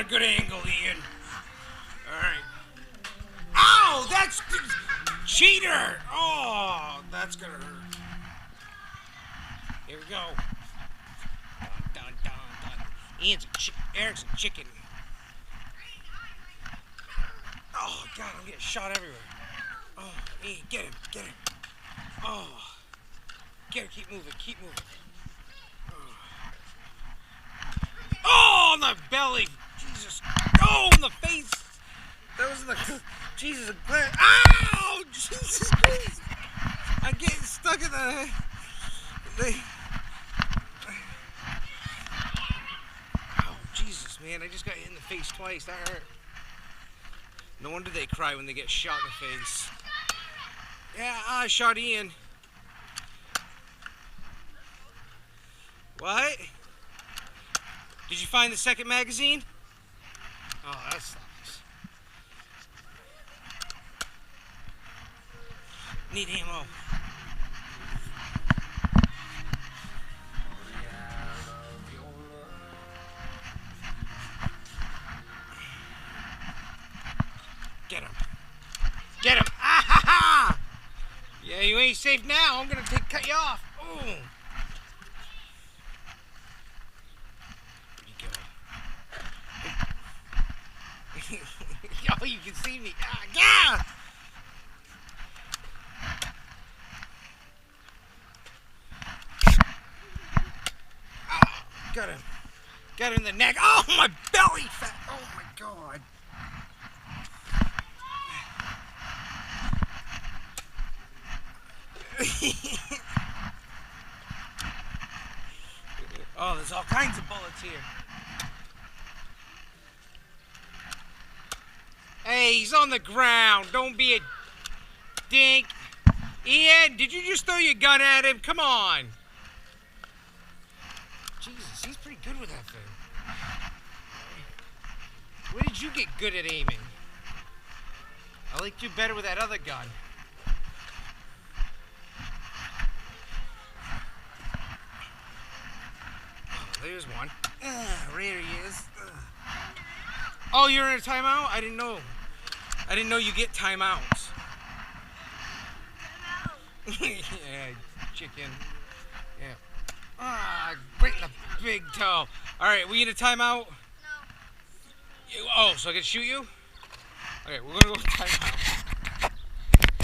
a good angle, Ian. Alright. Ow! That's... Cheater! Oh, that's gonna hurt. Here we go. Dun, dun, dun. Eric's a chicken. Oh, God, I'm getting shot everywhere. Oh, Ian, get him, get him. Oh. Get him, keep moving, keep moving. Oh, on the belly. Jesus. Oh, in the face. That was in the... Jesus. Ow! Jesus Christ. I'm getting stuck in the... Oh, Jesus, man. I just got hit in the face twice. That hurt. No wonder they cry when they get shot in the face. Yeah, I shot Ian. What? Did you find the second magazine? Oh, that sucks. Need ammo. Get him. Get him. Ah ha ha! Yeah, you ain't safe now. I'm gonna cut you off. Ooh. Oh, you can see me. Ah, yeah! Oh, got him. Got him in the neck. Oh, my belly fat. Oh, my God. Oh, there's all kinds of bullets here. Hey, he's on the ground. Don't be a dink. Ian, did you just throw your gun at him? Come on. Jesus, he's pretty good with that thing. Where did you get good at aiming? I liked you better with that other gun. Oh, there's one. There he is. Oh, you're in a timeout? I didn't know. I didn't know you get timeouts. Yeah, chicken. Yeah. Ah, right in the big toe. Alright, we in a timeout? No. Oh, so I can shoot you? Okay, we're gonna go to timeout.